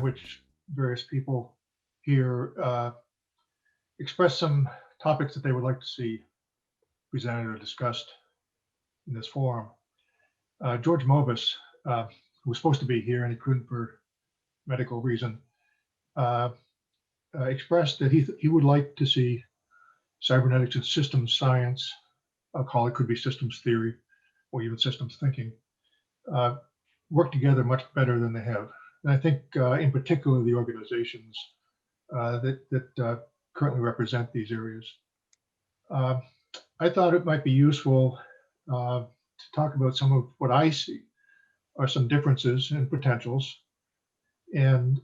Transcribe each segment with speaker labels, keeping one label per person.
Speaker 1: which various people here expressed some topics that they would like to see presented or discussed in this forum. George Mobus, who was supposed to be here and he couldn't for medical reason, expressed that he would like to see cybernetics and systems science, I'll call it, could be systems theory or even systems thinking, work together much better than they have. And I think in particular the organizations that currently represent these areas. I thought it might be useful to talk about some of what I see are some differences and potentials, and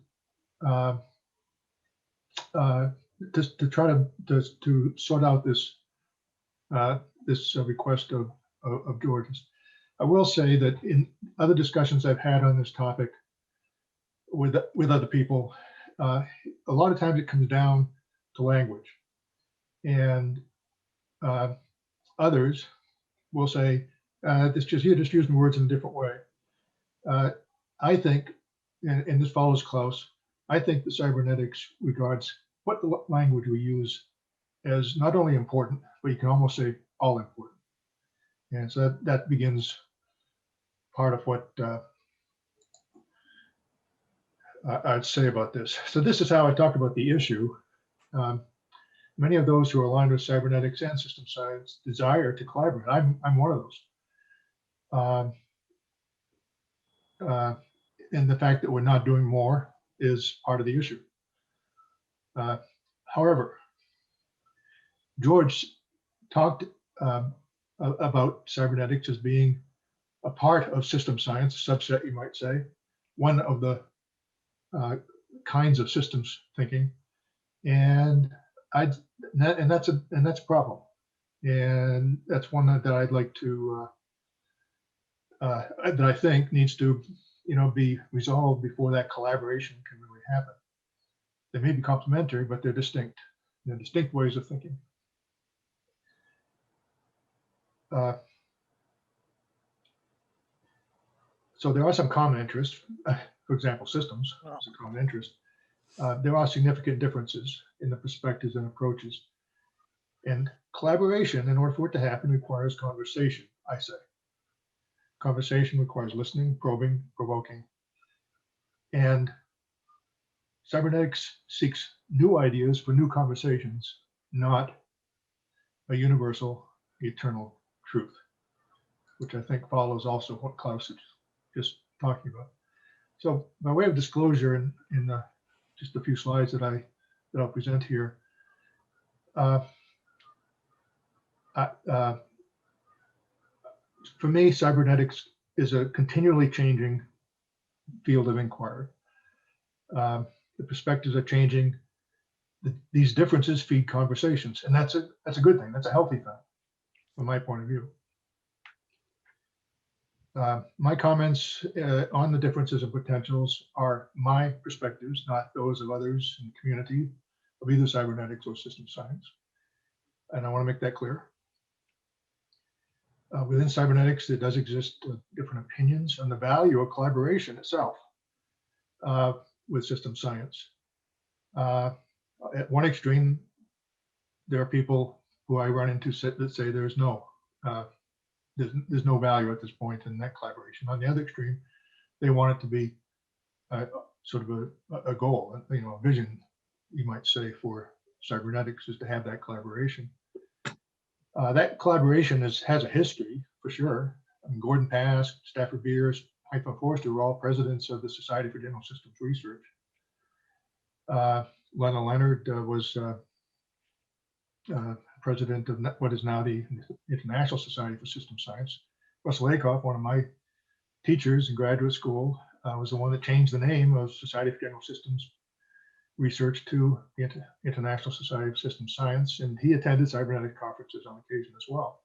Speaker 1: just to try to sort out this this request of George's. I will say that in other discussions I've had on this topic with other people, a lot of times it comes down to language, and others will say, you're just using words in a different way. I think, and this follows Klaus, I think that cybernetics regards what the language we use as not only important, but you can almost say all important. And so that begins part of what I'd say about this. So this is how I talk about the issue. Many of those who are aligned with cybernetics and system science desire to collaborate. I'm one of those. And the fact that we're not doing more is part of the issue. However, George talked about cybernetics as being a part of system science, a subset, you might say, one of the kinds of systems thinking, and that's a problem, and that's one that I'd like to that I think needs to be resolved before that collaboration can really happen. They may be complementary, but they're distinct. They're distinct ways of thinking. So there are some common interests. For example, systems is a common interest. There are significant differences in the perspectives and approaches. And collaboration, in order for it to happen, requires conversation, I say. Conversation requires listening, probing, provoking. And cybernetics seeks new ideas for new conversations, not a universal, eternal truth, which I think follows also what Klaus is just talking about. So by way of disclosure, in just a few slides that I'll present here, for me, cybernetics is a continually changing field of inquiry. The perspectives are changing. These differences feed conversations, and that's a good thing. That's a healthy thing, from my point of view. My comments on the differences and potentials are my perspectives, not those of others in the community of either cybernetics or system science. And I want to make that clear. Within cybernetics, there does exist different opinions on the value of collaboration itself with system science. At one extreme, there are people who I run into that say there's no value at this point in that collaboration. On the other extreme, they want it to be sort of a goal, a vision, you might say, for cybernetics, is to have that collaboration. That collaboration has a history, for sure. I mean, Gordon Pask, Stafford Beers, Hyphen Forster were all presidents of the Society for General Systems Research. Lena Leonard was president of what is now the International Society for System Science. Russell Aikoff, one of my teachers in graduate school, was the one that changed the name of Society for General Systems Research to the International Society of System Science, and he attended cybernetic conferences on occasion as well.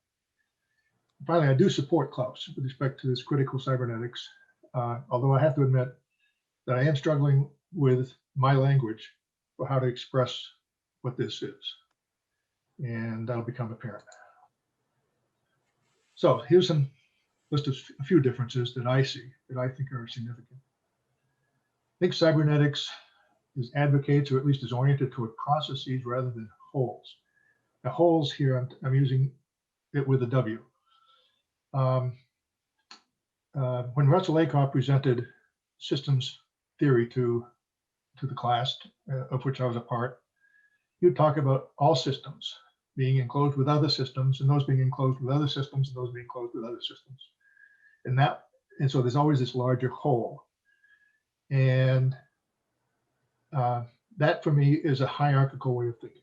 Speaker 1: Finally, I do support Klaus with respect to this critical cybernetics, although I have to admit that I am struggling with my language for how to express what this is, and that'll become apparent. So here's a list of a few differences that I see that I think are significant. think cybernetics advocates, or at least is oriented toward processes rather than wholes. The wholes here, I'm using it with a W. When Russell Ackoff presented systems theory to the class of which I was a part, he would talk about all systems being enclosed with other systems, and those being enclosed with other systems, and those being enclosed with other systems. And so there's always this larger whole. And that for me is a hierarchical way of thinking.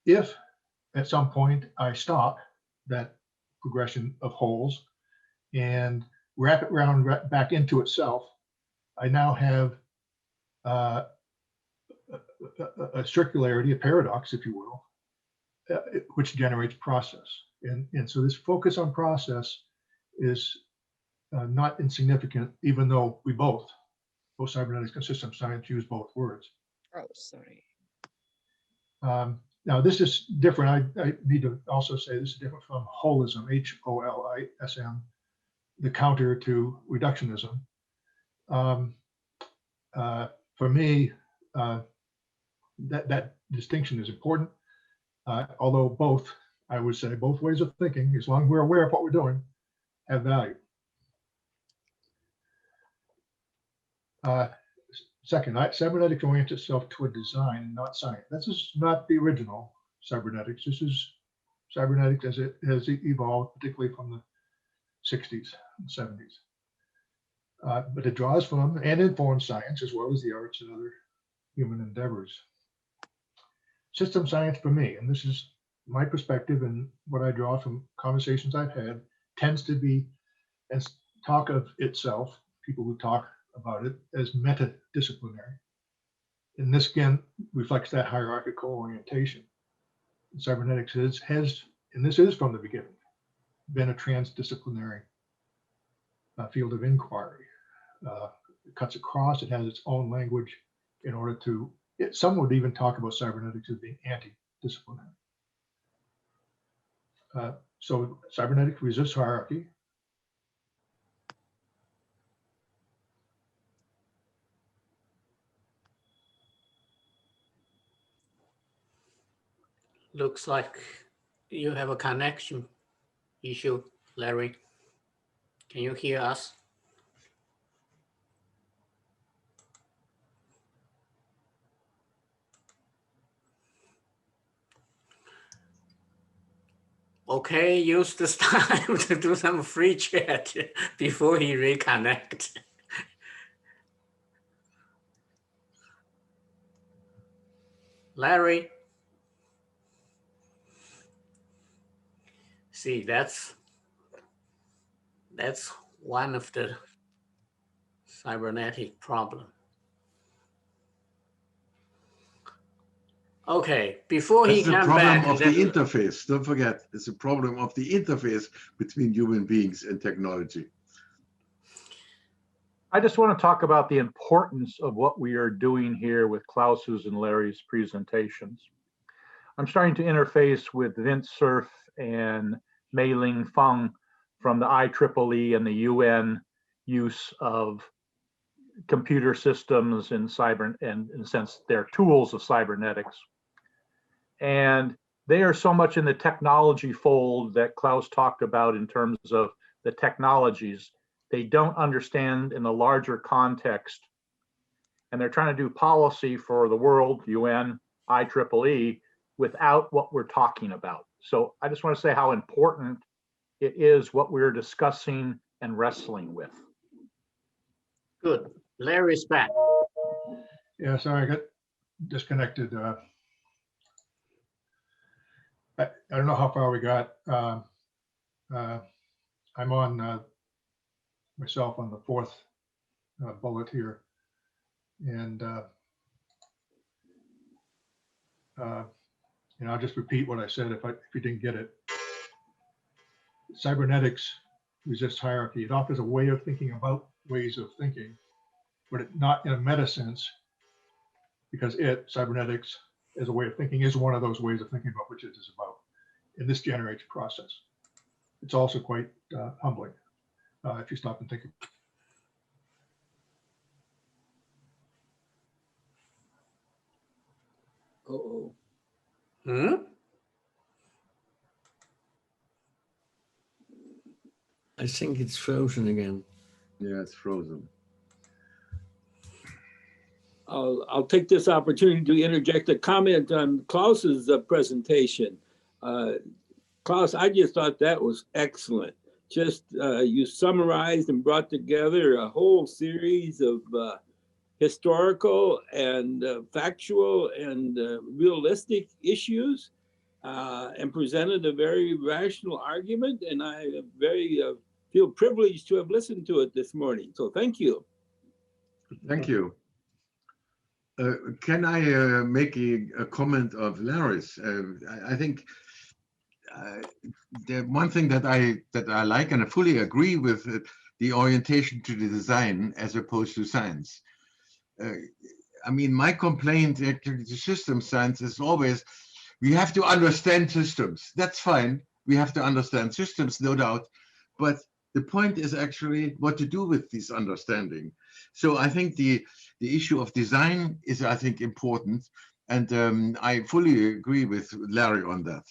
Speaker 1: If at some point I stop that progression of wholes and wrap it around back into itself, I now have a circularity, a paradox, if you will, which generates process. And so this focus on process is not insignificant, even though we both cybernetics and system science use both words.
Speaker 2: Oh, sorry.
Speaker 1: Now this is different. I need to also say this is different from holism, Holism, the counter to reductionism. For me, that distinction is important. Although both, I would say, both ways of thinking, as long as we're aware of what we're doing, have value. Second, cybernetics orients itself toward design, not science. This is not the original cybernetics. This is cybernetics as it has evolved, particularly from the 60s and 70s. But it draws from and informs science as well as the arts and other human endeavors. System science for me, and this is my perspective and what I draw from conversations I've had, tends to be, as talk of itself, people who talk about it, as meta-disciplinary. And this again reflects that hierarchical orientation. And cybernetics has, and this is from the beginning, been a transdisciplinary field of inquiry. It cuts across, it has its own language in order to, some would even talk about cybernetics as being anti-disciplinary. So cybernetics resists hierarchy.
Speaker 3: Looks like you have a connection issue, Larry. Can you hear us? Okay, use this time to do some free chat before he reconnect. Larry. See, that's one of the cybernetic problem. Okay, before he comes back.
Speaker 4: That's the problem of the interface. Don't forget, it's a problem of the interface between human beings and technology.
Speaker 5: I just want to talk about the importance of what we are doing here with Klaus's and Larry's presentations. I'm starting to interface with Vint Cerf and Mei-Ling Feng from the IEEE and the UN use of computer systems and cyber, and in a sense, they're tools of cybernetics. And they are so much in the technology fold that Klaus talked about in terms of the technologies. They don't understand in the larger context. And they're trying to do policy for the world, UN, IEEE, without what we're talking about. So I just want to say how important it is what we're discussing and wrestling with.
Speaker 3: Good. Larry's back.
Speaker 1: Yeah, sorry, I got disconnected. I don't know how far we got. I'm on myself on the fourth bullet here. And I'll just repeat what I said if you didn't get it. Cybernetics resists hierarchy. It offers a way of thinking about ways of thinking, but not in a meta sense, because cybernetics, as a way of thinking, is one of those ways of thinking about which it is about. And this generates process. It's also quite humbling if you stop and think.
Speaker 3: Hmm?
Speaker 2: I think it's frozen again.
Speaker 4: Yeah, it's frozen.
Speaker 6: I'll take this opportunity to interject a comment on Klaus's presentation. Klaus, I just thought that was excellent. Just you summarized and brought together a whole series of historical and factual and realistic issues and presented a very rational argument. And I feel privileged to have listened to it this morning. So thank you.
Speaker 4: Thank you. Can I make a comment of Larry's? I think the one thing that I like, and I fully agree with the orientation to the design as opposed to science. I mean, my complaint to system science is always, we have to understand systems. That's fine. We have to understand systems, no doubt. But the point is actually what to do with this understanding. So I think the issue of design is, I think, important. And I fully agree with Larry on that.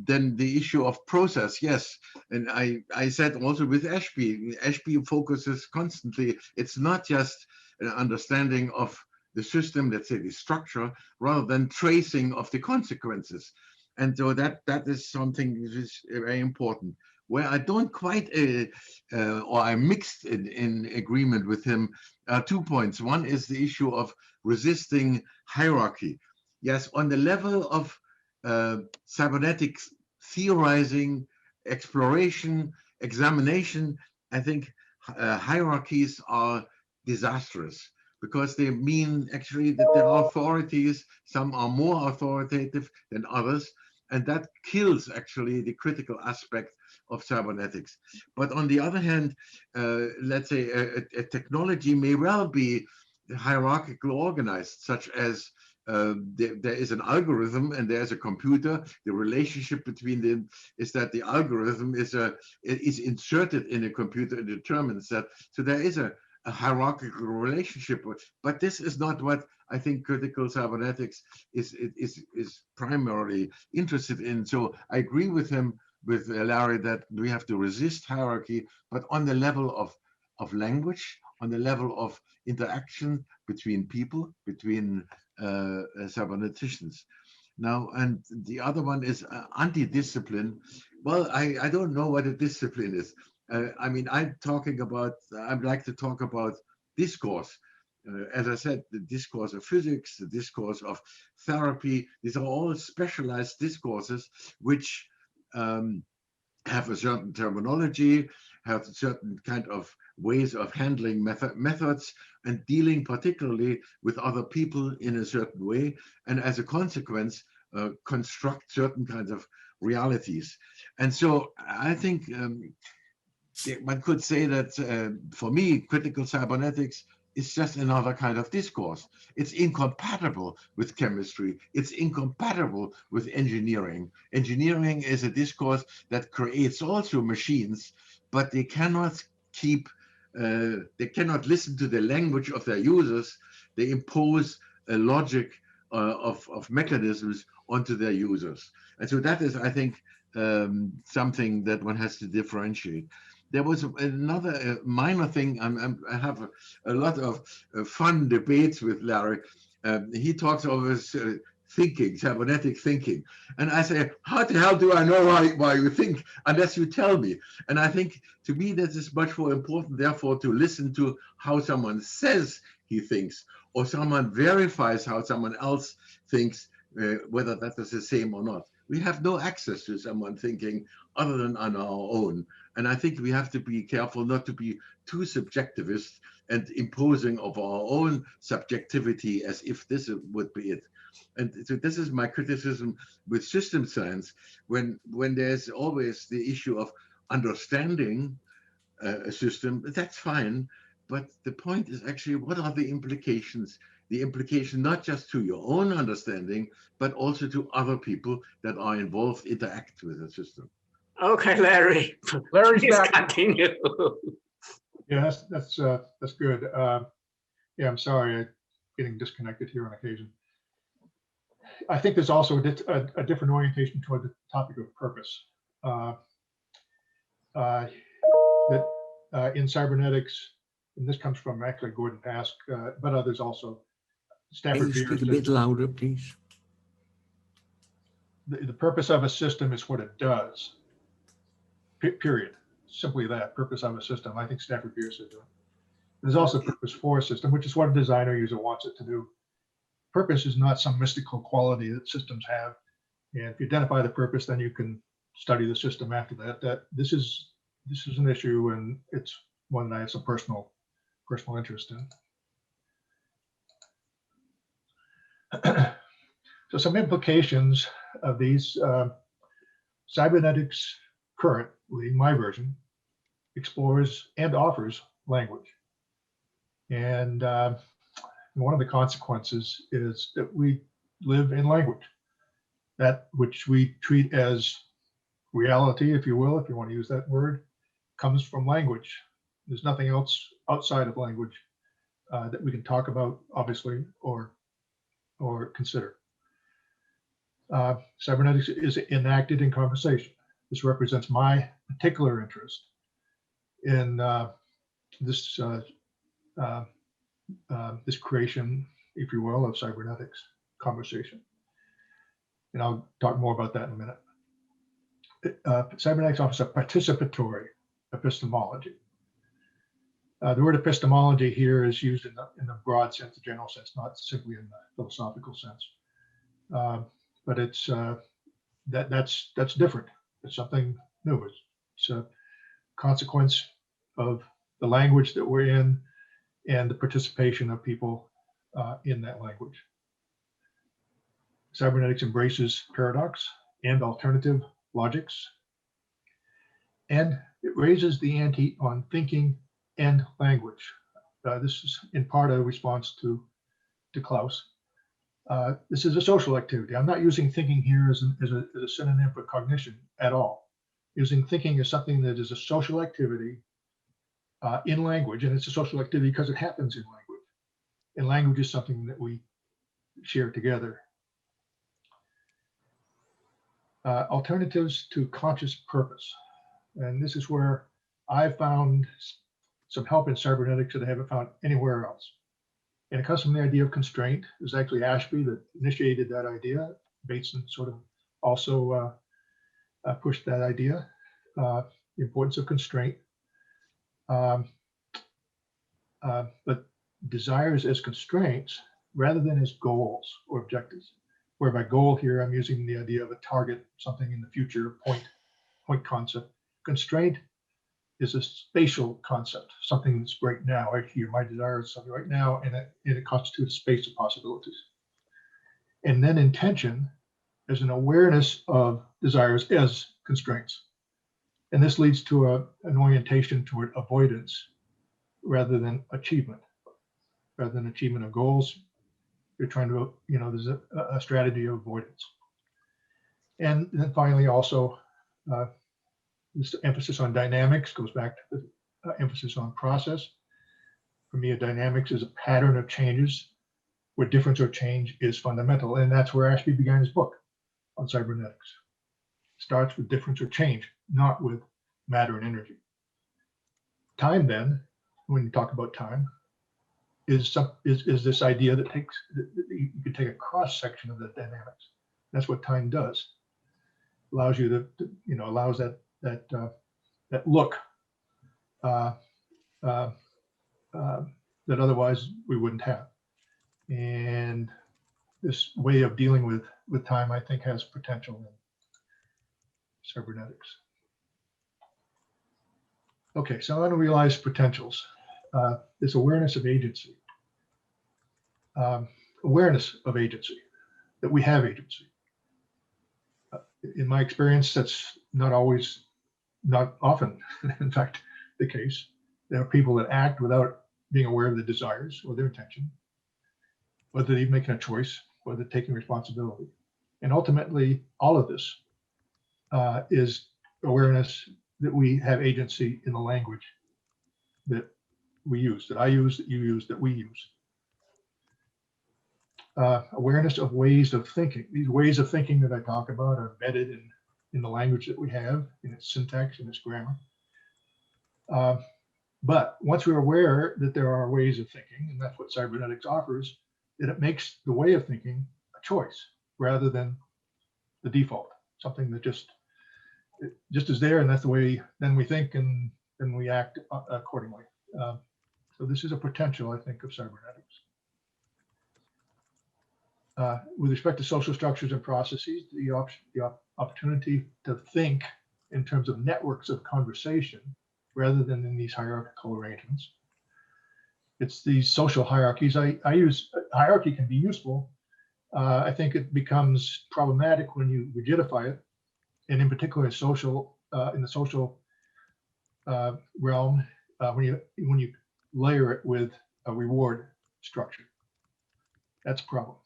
Speaker 4: Then the issue of process, yes. And I said also with Ashby focuses constantly, it's not just an understanding of the system, let's say the structure, rather than tracing of the consequences. And so that is something which is very important. Where I don't quite, or I'm mixed in agreement with him, 2 points. One is the issue of resisting hierarchy. Yes, on the level of cybernetics theorizing, exploration, examination, I think hierarchies are disastrous because they mean actually that there are authorities, some are more authoritative than others, and that kills actually the critical aspect of cybernetics. But on the other hand, let's say a technology may well be hierarchically organized, such as there is an algorithm and there's a computer. The relationship between them is that the algorithm is inserted in a computer and determines that. So there is a hierarchical relationship, but this is not what I think critical cybernetics is primarily interested in. So I agree with him, with Larry, that we have to resist hierarchy, but on the level of language, on the level of interaction between people, between cyberneticians. Now, and the other one is anti-discipline. Well, I don't know what a discipline is. I mean, I'd like to talk about discourse. As I said, the discourse of physics, the discourse of therapy, these are all specialized discourses which have a certain terminology, have a certain kind of ways of handling methods and dealing particularly with other people in a certain way, and as a consequence, construct certain kinds of realities. And so I think one could say that for me, critical cybernetics is just another kind of discourse. It's incompatible with chemistry. It's incompatible with engineering. Engineering is a discourse that creates also machines, but they cannot listen to the language of their users. They impose a logic of mechanisms onto their users. And so that is, I think, something that one has to differentiate. There was another minor thing. I have a lot of fun debates with Larry. He talks of his thinking, cybernetic thinking. And I say, how the hell do I know why you think unless you tell me? And I think to me, that is much more important, therefore, to listen to how someone says he thinks, or someone verifies how someone else thinks, whether that is the same or not. We have no access to someone thinking other than on our own. And I think we have to be careful not to be too subjectivist and imposing of our own subjectivity as if this would be it. And so this is my criticism with system science, when there's always the issue of understanding a system, that's fine. But the point is actually, what are the implications? The implication not just to your own understanding, but also to other people that are involved, interact with the system.
Speaker 3: Okay, Larry.
Speaker 5: Larry's
Speaker 3: Please
Speaker 5: back.
Speaker 3: continue.
Speaker 1: Yeah, that's good. Yeah, I'm sorry, I'm getting disconnected here on occasion. I think there's also a different orientation toward the topic of purpose. In cybernetics, and this comes from actually Gordon Pask, but others also.
Speaker 2: Can
Speaker 1: Stanford
Speaker 2: you
Speaker 1: Beer
Speaker 2: speak a
Speaker 1: says
Speaker 2: bit louder, please?
Speaker 1: the purpose of a system is what it does. Period. Simply that, purpose of a system. I think Stanford Beer said that. There's also purpose for a system, which is what a designer user wants it to do. Purpose is not some mystical quality that systems have. And if you identify the purpose, then you can study the system after that. This is an issue, and it's one that I have some personal interest in. So some implications of these. Cybernetics currently, my version, explores and offers language. And one of the consequences is that we live in language, that which we treat as reality, if you will, if you want to use that word, comes from language. There's nothing else outside of language that we can talk about, obviously, or consider. Cybernetics is enacted in conversation. This represents my particular interest in this this creation, if you will, of cybernetics conversation. And I'll talk more about that in a minute. Cybernetics offers a participatory epistemology. The word epistemology here is used in the broad sense, the general sense, not simply in the philosophical sense. But it's that's different. It's something new. It's a consequence of the language that we're in and the participation of people in that language. Cybernetics embraces paradox and alternative logics, and it raises the ante on thinking and language. This is in part a response to Klaus. This is a social activity. I'm not using thinking here as a synonym for cognition at all. Using thinking as something that is a social activity in language, and it's a social activity because it happens in language. And language is something that we share together. Alternatives to conscious purpose. And this is where I found some help in cybernetics that I haven't found anywhere else. And it comes from the idea of constraint. It was actually Ashby that initiated that idea. Bateson sort of also pushed that idea, the importance of constraint. But desires as constraints rather than as goals or objectives. Where by goal here, I'm using the idea of a target, something in the future, point concept. Constraint is a spatial concept, something that's right now, right here. My desire is something right now, and it constitutes a space of possibilities. And then intention is an awareness of desires as constraints. And this leads to an orientation toward avoidance rather than achievement. Rather than achievement of goals, you're trying to, there's a strategy of avoidance. And then finally, also, this emphasis on dynamics goes back to the emphasis on process. For me, a dynamics is a pattern of changes where difference or change is fundamental. And that's where Ashby began his book on cybernetics. It starts with difference or change, not with matter and energy. Time then, when you talk about time, is this idea that you could take a cross section of the dynamics. That's what time does. Allows you to allows that look that otherwise we wouldn't have. And this way of dealing with time, I think, has potential in cybernetics. Okay, so unrealized potentials. This awareness of agency. Awareness of agency, that we have agency. In my experience, that's not often, in fact, the case. There are people that act without being aware of their desires or their intention, whether they're even making a choice, whether they're taking responsibility. And ultimately, all of this is awareness that we have agency in the language that we use, that I use, that you use, that we use. awareness of ways of thinking. These ways of thinking that I talk about are embedded in the language that we have, in its syntax and its grammar. But once we're aware that there are ways of thinking, and that's what cybernetics offers, that it makes the way of thinking a choice rather than the default, something that just is there, and that's the way then we think and then we act accordingly. So this is a potential, I think, of cybernetics. With respect to social structures and processes, the opportunity to think in terms of networks of conversation rather than in these hierarchical arrangements. It's these social hierarchies. I use hierarchy can be useful. I think it becomes problematic when you rigidify it, and in particular in the social realm, when you layer it with a reward structure. That's a problem.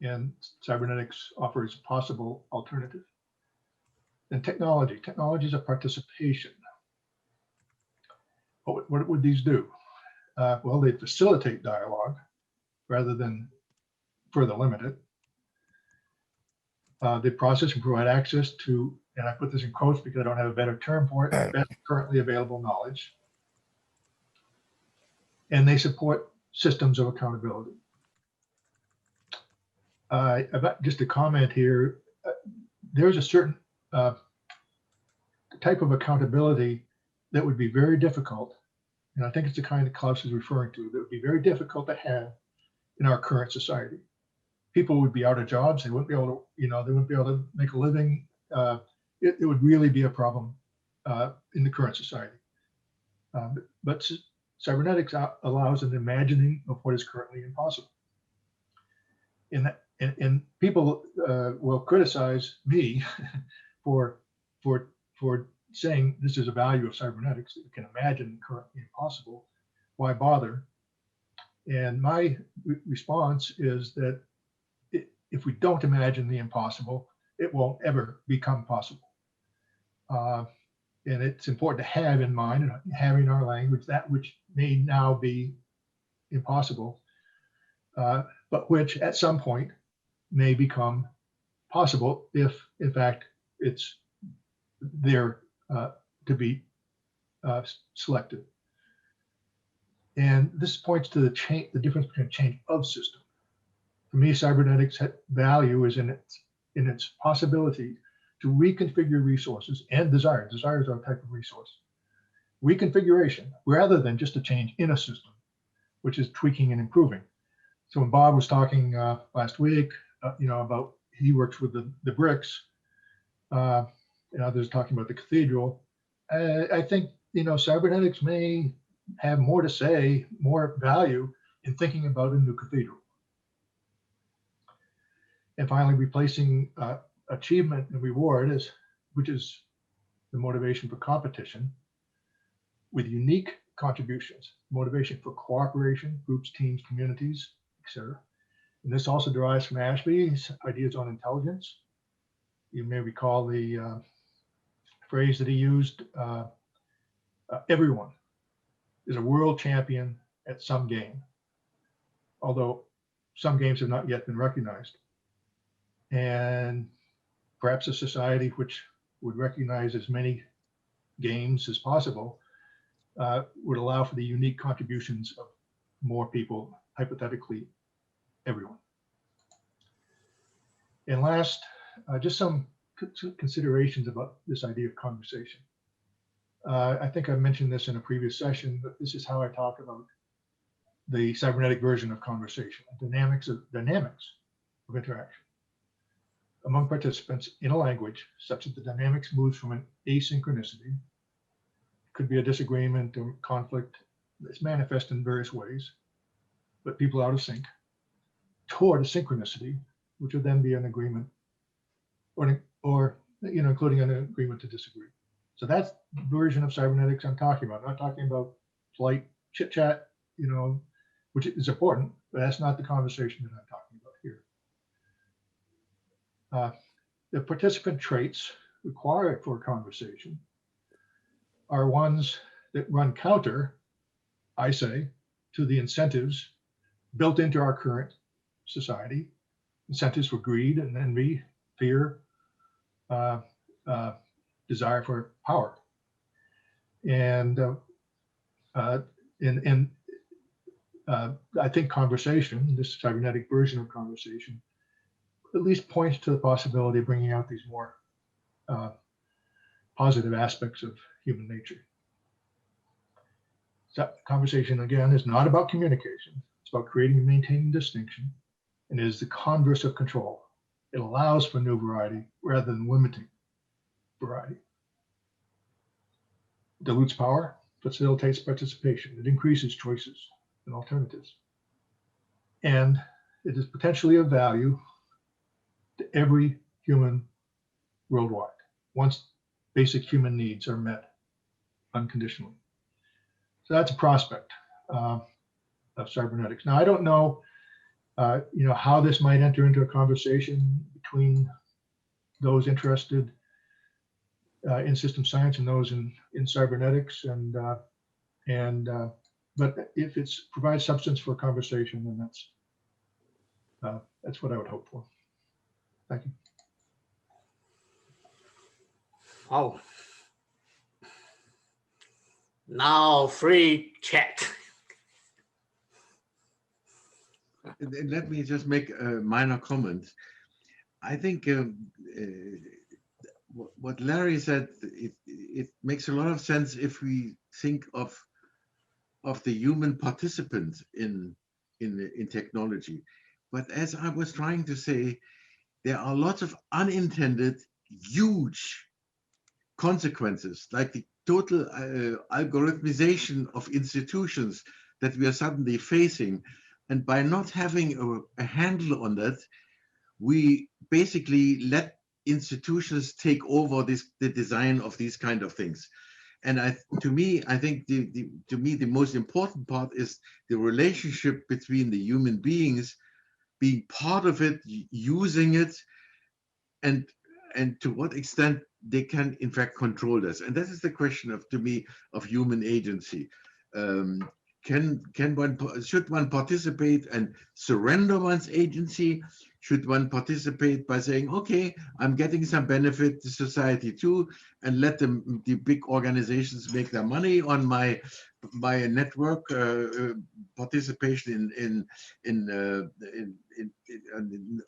Speaker 1: And cybernetics offers a possible alternative. And technology is a participation. What would these do? Well, they facilitate dialogue rather than further limit it. They process and provide access to, and I put this in quotes because I don't have a better term for it, best currently available knowledge. And they support systems of accountability. About just a comment here, there's a certain type of accountability that would be very difficult, and I think it's the kind that Klaus is referring to, that would be very difficult to have in our current society. People would be out of jobs, they wouldn't be able to, they wouldn't be able to make a living. It would really be a problem in the current society. But cybernetics allows an imagining of what is currently impossible. And people will criticize me for saying this is a value of cybernetics that you can imagine currently impossible. Why bother? And my response is that if we don't imagine the impossible, it won't ever become possible. And it's important to have in mind, and having in our language, that which may now be impossible, but which at some point may become possible if, in fact, it's there to be selected. And this points to the difference between change of system. For me, cybernetics value is in its possibility to reconfigure resources and desire. Desire is our type of resource. Reconfiguration, rather than just a change in a system, which is tweaking and improving. So when Bob was talking last week, about he works with the bricks, and others talking about the cathedral. I think cybernetics may have more to say, more value in thinking about a new cathedral. And finally, replacing achievement and reward, which is the motivation for competition, with unique contributions, motivation for cooperation, groups, teams, communities, etc. And this also derives from Ashby's ideas on intelligence. You may recall the phrase that he used, everyone is a world champion at some game, although some games have not yet been recognized. And perhaps a society which would recognize as many games as possible would allow for the unique contributions of more people, hypothetically everyone. And last, just some considerations about this idea of conversation. I think I mentioned this in a previous session, but this is how I talk about the cybernetic version of conversation, dynamics of interaction among participants in a language such that the dynamics moves from an asynchronicity, could be a disagreement or conflict that's manifest in various ways, but people out of sync, toward a synchronicity, which would then be an agreement or including an agreement to disagree. So that's the version of cybernetics I'm talking about. I'm not talking about polite chit chat, which is important, but that's not the conversation that I'm talking about here. The participant traits required for a conversation are ones that run counter, I say, to the incentives built into our current society, incentives for greed and envy, fear, desire for power. And I think conversation, this cybernetic version of conversation, at least points to the possibility of bringing out these more positive aspects of human nature. So conversation, again, is not about communication. It's about creating and maintaining distinction, and is the converse of control. It allows for new variety rather than limiting variety. It dilutes power, facilitates participation. It increases choices and alternatives. And it is potentially of value to every human worldwide once basic human needs are met unconditionally. So that's a prospect of cybernetics. Now, I don't know, how this might enter into a conversation between those interested in system science and those in cybernetics, but if it provides substance for conversation, then that's what I would hope for. Thank you.
Speaker 3: Oh, now free chat.
Speaker 4: And let me just make a minor comment. I think what Larry said, it makes a lot of sense if we think of the human participant in technology. But as I was trying to say, there are lots of unintended, huge consequences, like the total algorithmization of institutions that we are suddenly facing. And by not having a handle on that, we basically let institutions take over the design of these kind of things. And to me, I think the most important part is the relationship between the human beings, being part of it, using it, and to what extent they can in fact control this. And that is the question to me of human agency. Should one participate and surrender one's agency? Should one participate by saying, okay, I'm getting some benefit to society too, and let the big organizations make their money on my network participation in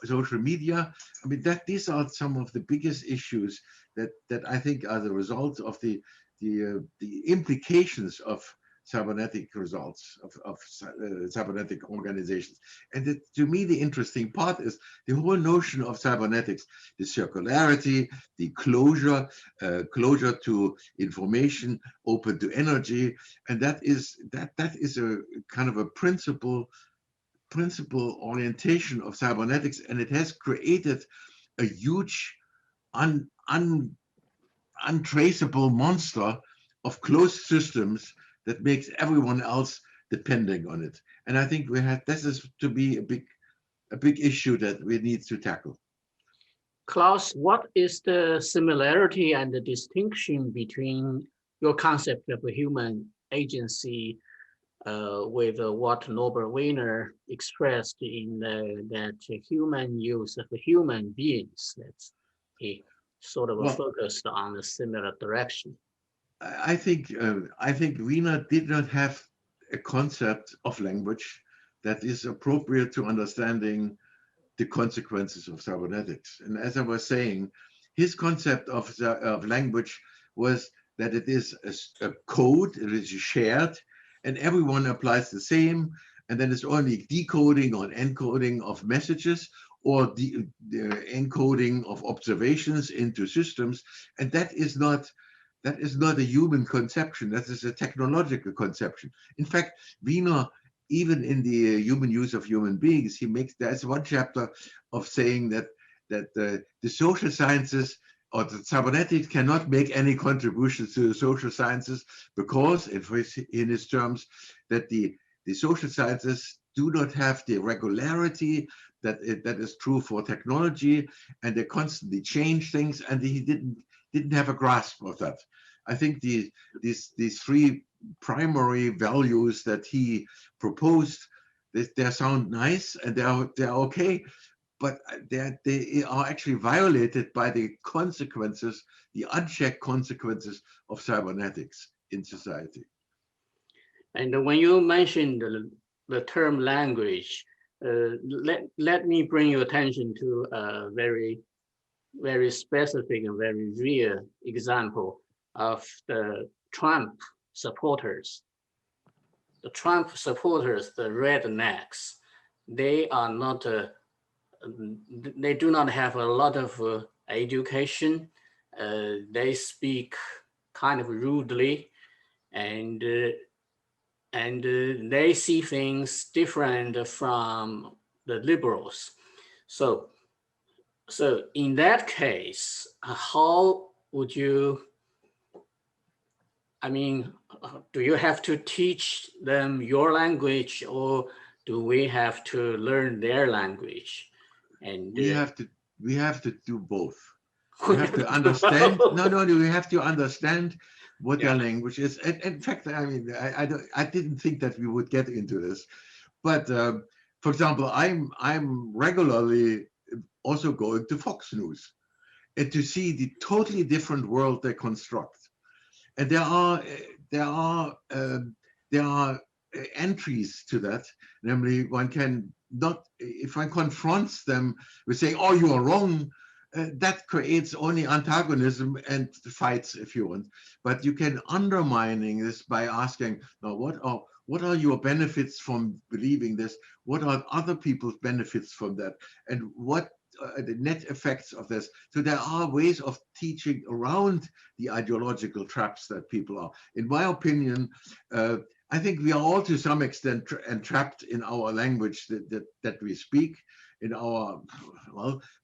Speaker 4: social media? I mean, these are some of the biggest issues that I think are the result of the implications of cybernetic results of cybernetic organizations. And to me, the interesting part is the whole notion of cybernetics, the circularity, the closure to information, open to energy. And that is a kind of a principle orientation of cybernetics. And it has created a huge untraceable monster of closed systems that makes everyone else depending on it. And I think this is to be a big issue that we need to tackle.
Speaker 3: Klaus, what is the similarity and the distinction between your concept of a human agency with what Norbert Wiener expressed in that human use of human beings? That's sort of focused on a similar direction.
Speaker 4: I think Wiener did not have a concept of language that is appropriate to understanding the consequences of cybernetics. And as I was saying, his concept of language was that it is a code, it is shared, and everyone applies the same, and then it's only decoding or encoding of messages or the encoding of observations into systems, and that is not a human conception. That is a technological conception. In fact, Wiener, even in the human use of human beings, there's one chapter of saying that the social sciences or the cybernetics cannot make any contributions to the social sciences because, in his terms, that the social sciences do not have the regularity that is true for technology, and they constantly change things, and he didn't have a grasp of that. I think these three primary values that he proposed They sound nice and they're okay, but they are actually violated by the consequences, the unchecked consequences of cybernetics in society.
Speaker 3: And when you mentioned the term language, let me bring your attention to a very specific and very real example of the Trump supporters. The Trump supporters, the rednecks, they are not, they do not have a lot of education. They speak kind of rudely, and they see things different from the liberals. So in that case, how would you, I mean, do you have to teach them your language, or do we have to learn their language? And
Speaker 4: we have to do both. We have to understand. No, we have to understand what their language is. And in fact, I mean, I didn't think that we would get into this, but for example, I'm regularly also going to Fox News and to see the totally different world they construct. And there are entries to that. Namely, one can not, if one confronts them with saying, "Oh, you are wrong," that creates only antagonism and fights, if you want. But you can undermining this by asking, "Now, what are your benefits from believing this? What are other people's benefits from that? And what the net effects of this?" So there are ways of teaching around the ideological traps that people are. In my opinion, I think we are all to some extent entrapped in our language that we speak, in our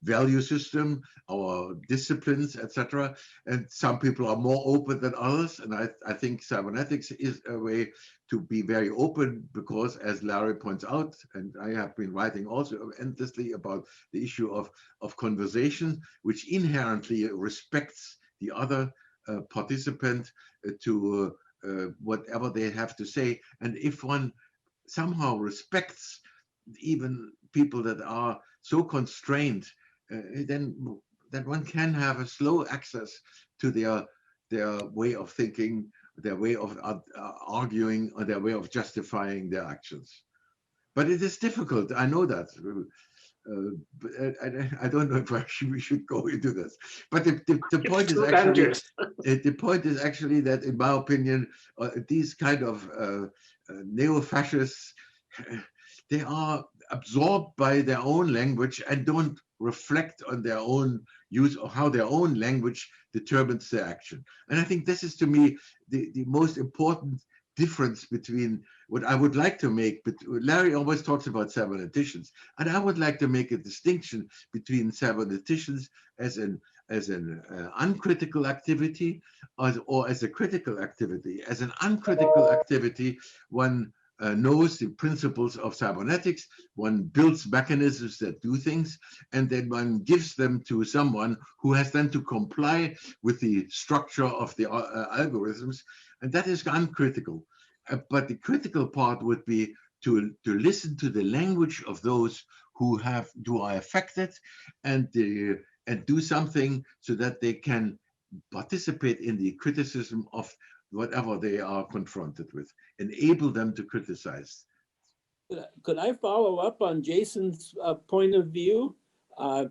Speaker 4: value system, our disciplines, etc. And some people are more open than others. And I think cybernetics is a way to be very open, because as Larry points out, and I have been writing also endlessly about the issue of conversation, which inherently respects the other participant to whatever they have to say. And if one somehow respects even people that are so constrained, then one can have a slow access to their way of thinking, their way of arguing, or their way of justifying their actions. But it is difficult, I know that. But I don't know if we should go into this. But the point is actually, the point is actually that, in my opinion, these kind of neo-fascists, they are absorbed by their own language and don't reflect on their own use, or how their own language determines their action. And I think this is, to me, the most important difference between what I would like to make. But Larry always talks about cyberneticians, and I would like to make a distinction between cyberneticians as an uncritical activity, or as a critical activity. As an uncritical activity, one knows the principles of cybernetics, one builds mechanisms that do things, and then one gives them to someone who has then to comply with the structure of the algorithms, and that is uncritical. But the critical part would be to listen to the language of those who are affected, and do something so that they can participate in the criticism of whatever they are confronted with, enable them to criticize.
Speaker 6: Could I follow up on Jason's point of view? The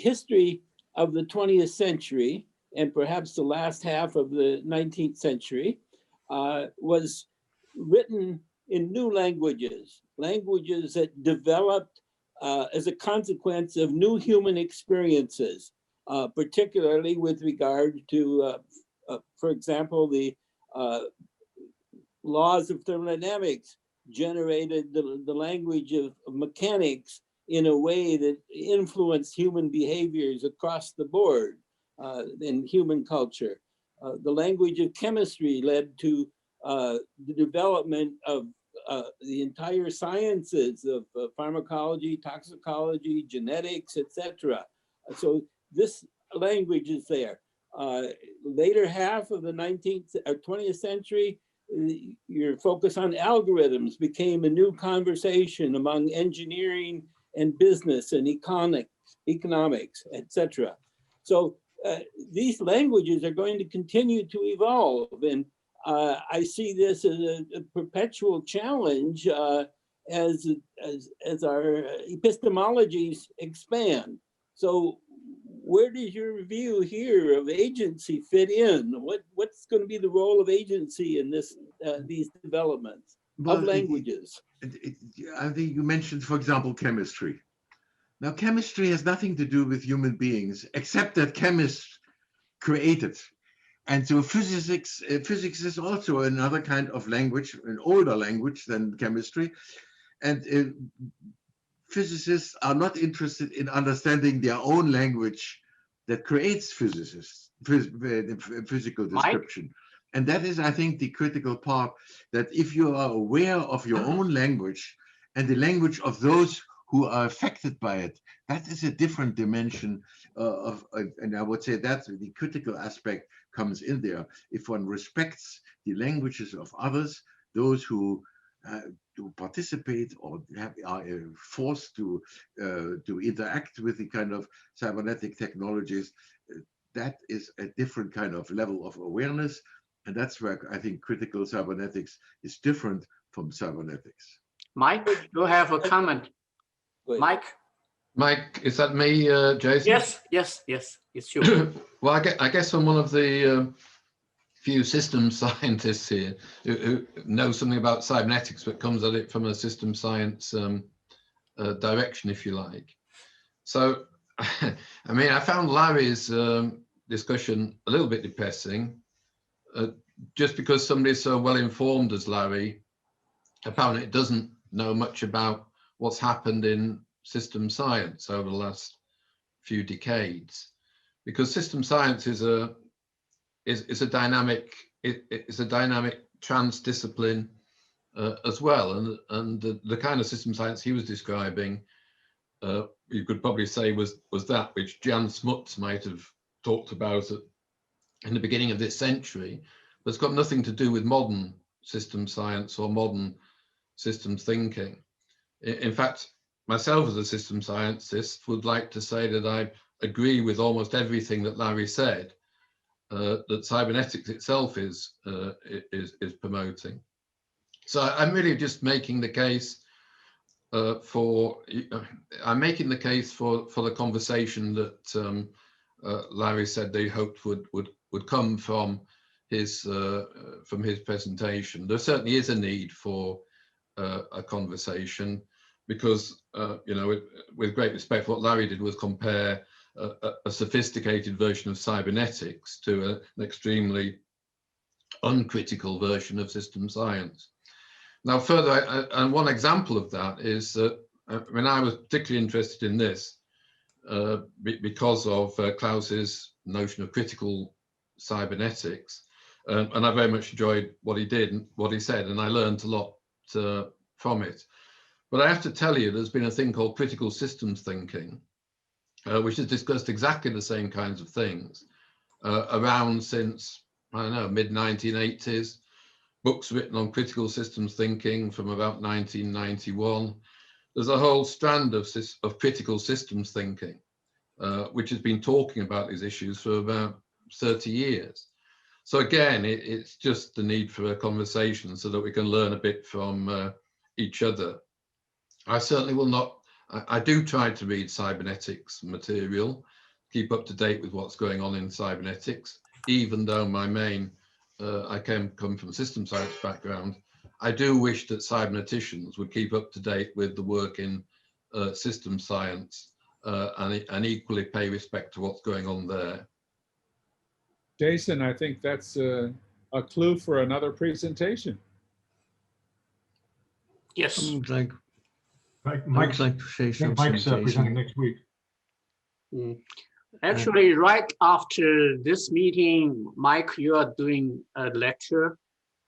Speaker 6: history of the 20th century, and perhaps the last half of the 19th century, was written in new languages that developed as a consequence of new human experiences, particularly with regard to, for example, the laws of thermodynamics generated the language of mechanics in a way that influenced human behaviors across the board in human culture. The language of chemistry led to the development of the entire sciences of pharmacology, toxicology, genetics, etc. So this language is there. Later half of the 20th century, your focus on algorithms became a new conversation among engineering and business and economics, etc. So these languages are going to continue to evolve, and I see this as a perpetual challenge as our epistemologies expand. So where does your view here of agency fit in? What's going to be the role of agency in this these developments of languages?
Speaker 4: I think you mentioned, for example, chemistry. Now, chemistry has nothing to do with human beings, except that chemists create it. And so physics is also another kind of language, an older language than chemistry. And physicists are not interested in understanding their own language that creates physical description. And that is, I think, the critical part, that if you are aware of your own language and the language of those who are affected by it, that is a different dimension and I would say that the critical aspect comes in there. If one respects the languages of others, those who participate or are forced to interact with the kind of cybernetic technologies, that is a different kind of level of awareness. And that's where I think critical cybernetics is different from cybernetics.
Speaker 3: Mike, you have a comment. Mike?
Speaker 2: Mike, is that me, Jason?
Speaker 3: Yes, it's you.
Speaker 2: Well, I guess I'm one of the few systems scientists here who know something about cybernetics, but comes at it from a system science direction, if you like. So, I mean, I found Larry's discussion a little bit depressing, just because somebody so well informed as Larry apparently doesn't know much about what's happened in system science over the last few decades, because system science is a dynamic transdiscipline as well, and the kind of system science he was describing, you could probably say was that which Jan Smuts might have talked about in the beginning of this century, but it's got nothing to do with modern system science or modern systems thinking. In fact, myself as a system scientist would like to say that I agree with almost everything that Larry said, that cybernetics itself is promoting. So I'm really just making the case for the conversation that Larry said they hoped would come from his presentation. There certainly is a need for a conversation, because with great respect, what Larry did was compare a sophisticated version of cybernetics to an extremely uncritical version of system science. Now, further, and one example of that is that when I was particularly interested in this because of Klaus's notion of critical cybernetics, and I very much enjoyed what he did and what he said, and I learned a lot from it. But I have to tell you, there's been a thing called critical systems thinking, which has discussed exactly the same kinds of things around since, I don't know, mid-1980s. Books written on critical systems thinking from about 1991. There's a whole strand of critical systems thinking, which has been talking about these issues for about 30 years. So again, it's just the need for a conversation so that we can learn a bit from each other. I certainly will not, I do try to read cybernetics material, keep up to date with what's going on in cybernetics, even though my main, I come from a system science background. I do wish that cyberneticians would keep up to date with the work in system science and equally pay respect to what's going on there.
Speaker 7: Jason, I think that's a clue for another presentation.
Speaker 3: Yes.
Speaker 1: Mike's
Speaker 2: like to say something.
Speaker 1: Mike's presenting next week.
Speaker 3: Actually, right after this meeting, Mike, you are doing a lecture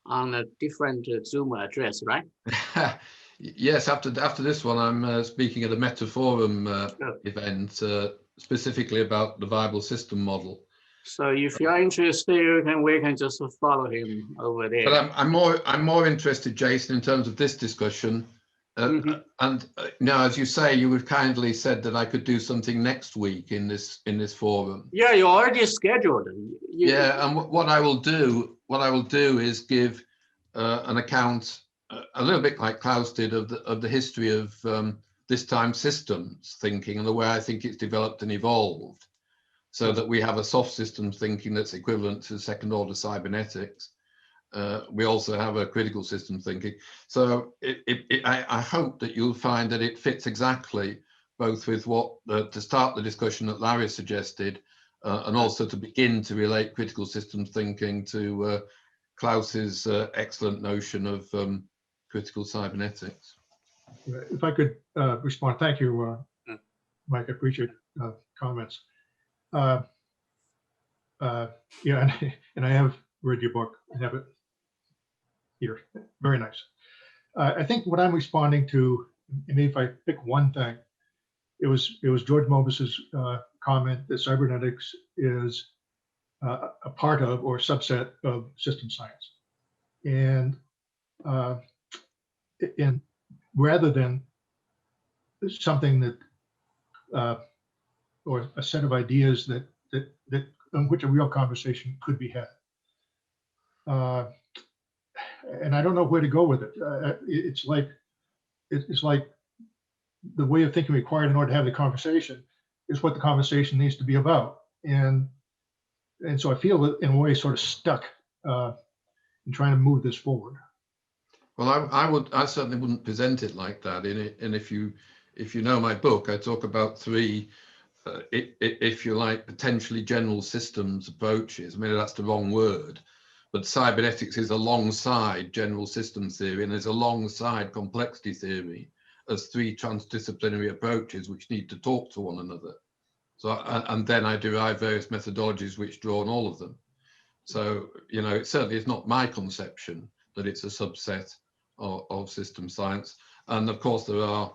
Speaker 3: on a different Zoom address, right?
Speaker 2: Yes, after this one, I'm speaking at a Meta Forum event, specifically about the viable system model.
Speaker 3: So if you are interested, we can just follow him over there.
Speaker 2: But I'm more interested, Jason, in terms of this discussion. And now, as you say, you have kindly said that I could do something next week in this forum.
Speaker 3: Yeah, you already scheduled.
Speaker 2: Yeah, and what I will do is give an account, a little bit like Klaus did, of the history of this time systems thinking and the way I think it's developed and evolved, so that we have a soft systems thinking that's equivalent to second order cybernetics. We also have a critical system thinking. So I hope that you'll find that it fits exactly both with what, to start the discussion that Larry suggested, and also to begin to relate critical systems thinking to Klaus's excellent notion of critical cybernetics.
Speaker 1: If I could respond, thank you, Mike. I appreciate comments. Yeah, and I have read your book. I have it here. Very nice. I think what I'm responding to, and if I pick one thing, it was George Mobus's comment that cybernetics is a part of or subset of system science, and rather than something that or a set of ideas that on which a real conversation could be had. And I don't know where to go with it. It's like the way of thinking required in order to have the conversation is what the conversation needs to be about. And so I feel in a way sort of stuck in trying to move this forward.
Speaker 2: Well, I certainly wouldn't present it like that. And if you know my book, I talk about three, if you like, potentially general systems approaches. Maybe that's the wrong word, but cybernetics is alongside general systems theory and is alongside complexity theory as three transdisciplinary approaches which need to talk to one another. So, and then I derive various methodologies which draw on all of them. So, you know, it certainly is not my conception that it's a subset of system science. And of course, there are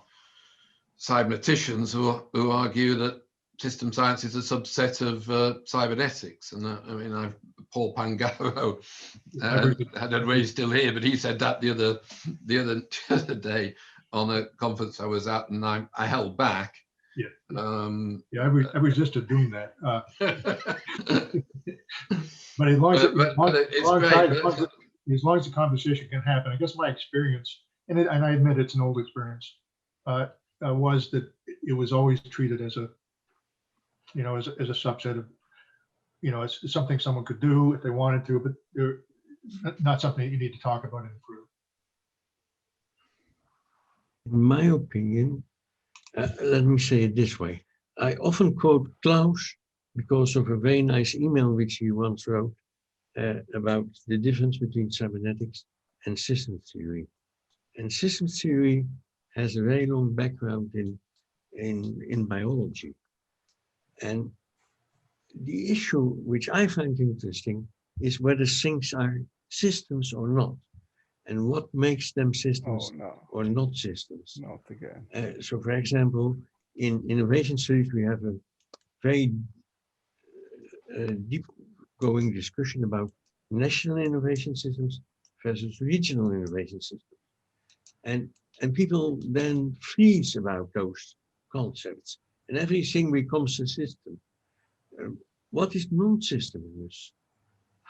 Speaker 2: cyberneticians who argue that system science is a subset of cybernetics. And I mean, Paul Pangaro, I don't know if he's still here, but he said that the other day on a conference I was at, and I held back.
Speaker 1: Yeah. I resisted doing that. But as long as the conversation can happen, I guess my experience, and I admit it's an old experience, was that it was always treated as a, you know, as a subset of, you know, it's something someone could do if they wanted to, but they're not something that you need to talk about and improve.
Speaker 8: In my opinion, let me say it this way. I often quote Klaus because of a very nice email which he once wrote about the difference between cybernetics and systems theory. And systems theory has a very long background in biology. And the issue which I find interesting is whether things are systems or not, and what makes them systems or not systems.
Speaker 9: Not again.
Speaker 8: So, for example, in innovation studies, we have a very deep-going discussion about national innovation systems versus regional innovation systems. And people then freeze about those concepts, and everything becomes a system. What is non-systemness?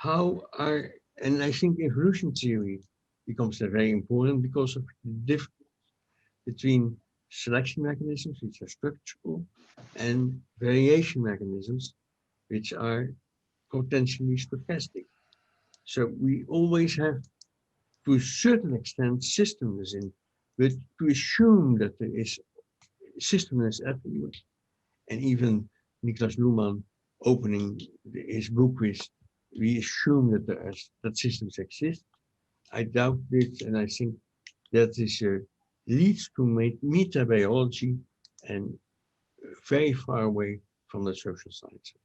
Speaker 8: And I think evolution theory becomes very important because of the difference between selection mechanisms, which are structural, and variation mechanisms, which are potentially stochastic. So we always have, to a certain extent, systemness in, but to assume that there is systemness absolute, and even Niklas Luhmann opening his book with, we assume that systems exist. I doubt it, and I think that is leads to metabiology and very far away from the social sciences.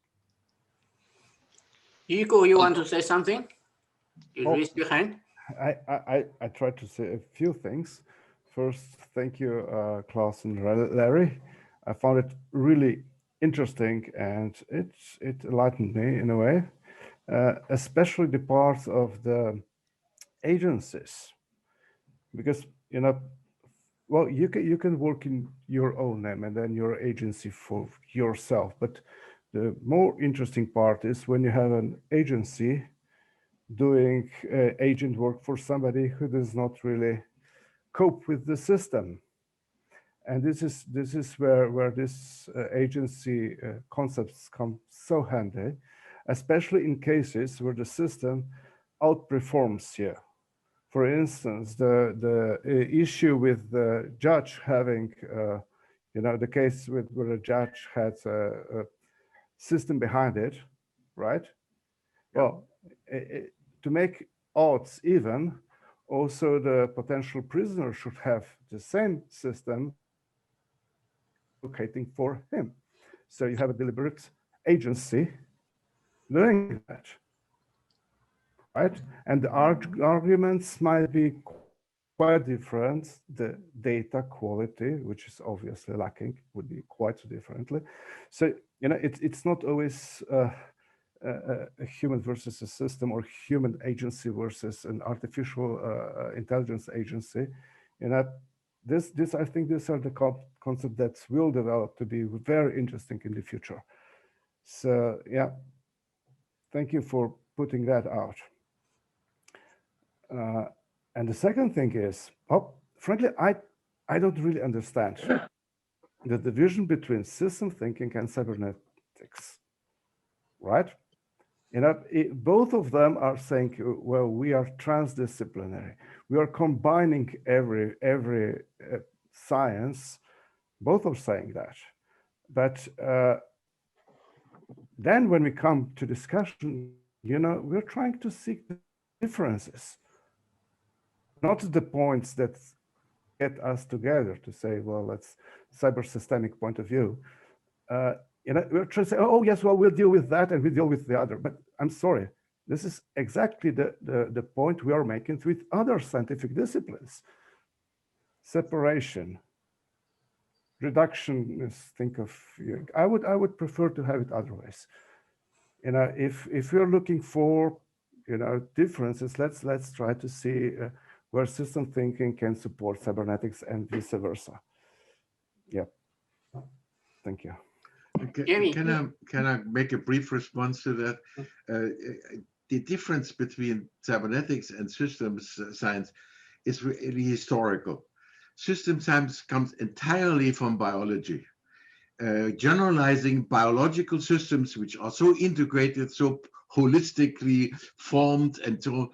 Speaker 3: Igor, you want to say something? You raised your hand.
Speaker 9: I tried to say a few things. First, thank you, Klaus and Larry. I found it really interesting, and it enlightened me in a way, especially the parts of the agencies, because well, you can work in your own name and then your agency for yourself, but the more interesting part is when you have an agency doing agent work for somebody who does not really cope with the system. And this is where this agency concepts come so handy, especially in cases where the system outperforms you. For instance, the issue with the judge having, the case where the judge had a system behind it, right? Well, to make odds even, also the potential prisoner should have the same system advocating for him. So you have a deliberate agency doing that, right? And the arguments might be quite different. The data quality, which is obviously lacking, would be quite differently. So, it's not always a human versus a system, or human agency versus an artificial intelligence agency. This I think these are the concepts that will develop to be very interesting in the future. So yeah, thank you for putting that out. And the second thing is, frankly, I don't really understand the division between system thinking and cybernetics, right? Both of them are saying, well, we are transdisciplinary. We are combining every science. Both are saying that. But then when we come to discussion, we're trying to seek the differences, not the points that get us together to say, well, let's cyber systemic point of view. We're trying to say, oh yes, well, we'll deal with that and we deal with the other. But I'm sorry, this is exactly the point we are making with other scientific disciplines. Separation, reduction. Think of, I would prefer to have it otherwise. If you're looking for differences, let's try to see where system thinking can support cybernetics and vice versa. Yeah. Thank you.
Speaker 4: Can I make a brief response to that? The difference between cybernetics and systems science is really historical. System science comes entirely from biology. Generalizing biological systems which are so integrated, so holistically formed, and so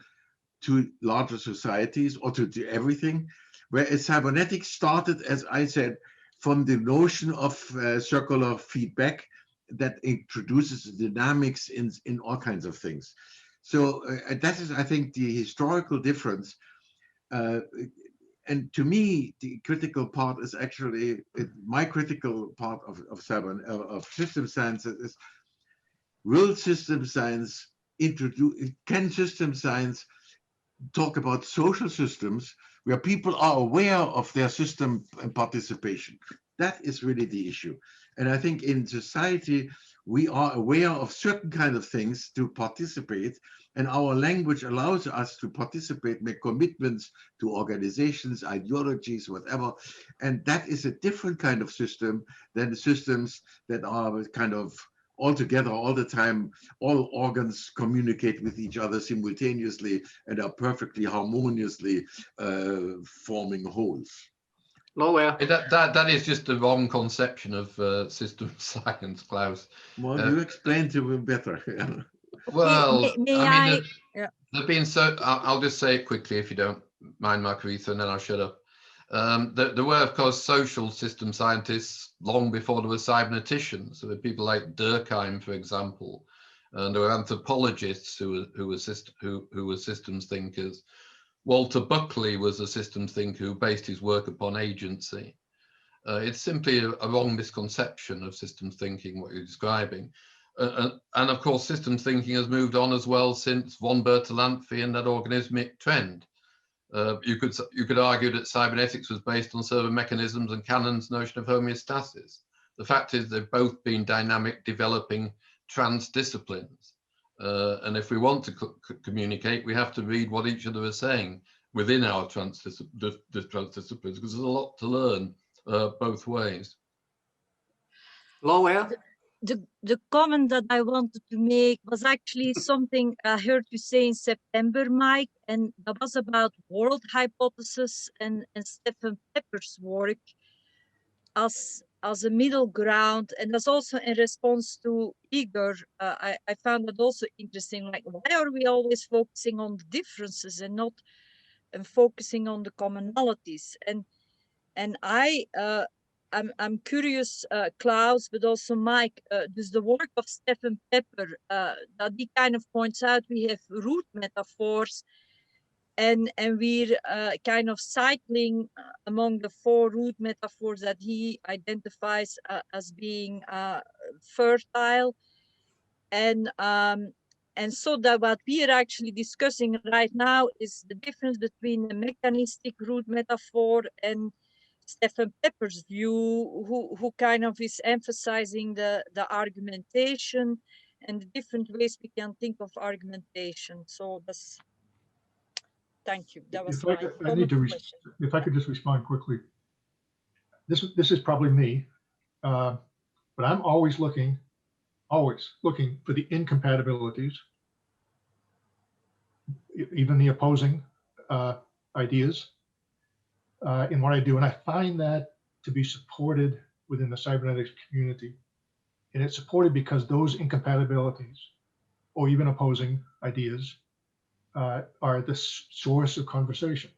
Speaker 4: to larger societies or to everything, whereas cybernetics started, as I said, from the notion of circular feedback that introduces dynamics in all kinds of things. So that is, I think, the historical difference. And to me, the critical part is actually, my critical part of system science is, will system science can system science talk about social systems where people are aware of their system participation? That is really the issue. And I think in society, we are aware of certain kind of things to participate, and our language allows us to participate, make commitments to organizations, ideologies, whatever. And that is a different kind of system than the systems that are kind of all together all the time. All organs communicate with each other simultaneously and are perfectly harmoniously forming wholes.
Speaker 3: Lowell.
Speaker 2: That is just the wrong conception of system science, Klaus.
Speaker 4: Well, you explained to me better.
Speaker 2: Well,
Speaker 10: may
Speaker 2: there've been I'll just say it quickly if you don't mind, Margaretha, and then I'll shut up. There were, of course, social system scientists long before there were cyberneticians. There were people like Durkheim, for example, and there were anthropologists who were systems thinkers. Walter Buckley was a systems thinker who based his work upon agency. It's simply a wrong misconception of systems thinking, what you're describing. And of course, systems thinking has moved on as well since von Bertalanffy and that organismic trend. You could argue that cybernetics was based on servo mechanisms and Cannon's notion of homeostasis. The fact is they've both been dynamic, developing transdisciplines. And if we want to communicate, we have to read what each other is saying within our transdisciplines, because there's a lot to learn both ways.
Speaker 3: Lowell?
Speaker 10: The comment that I wanted to make was actually something I heard you say in September, Mike, and that was about world hypothesis and Stephen Pepper's work as a middle ground. And that's also in response to Igor. I found that also interesting. Like, why are we always focusing on the differences and not focusing on the commonalities? And I'm curious, Klaus, but also Mike, does the work of Stephen Pepper, that he kind of points out we have root metaphors, and we're kind of cycling among the 4 root metaphors that he identifies as being fertile. And so that what we are actually discussing right now is the difference between the mechanistic root metaphor and Stephen Pepper's view, who kind of is emphasizing the argumentation and the different ways we can think of argumentation. So that's, thank you. That was my question.
Speaker 1: If I could just respond quickly. This is probably me, but I'm always looking for the incompatibilities, even the opposing ideas. In what I do, and I find that to be supported within the cybernetics community. And it's supported because those incompatibilities or even opposing ideas are the source of conversation.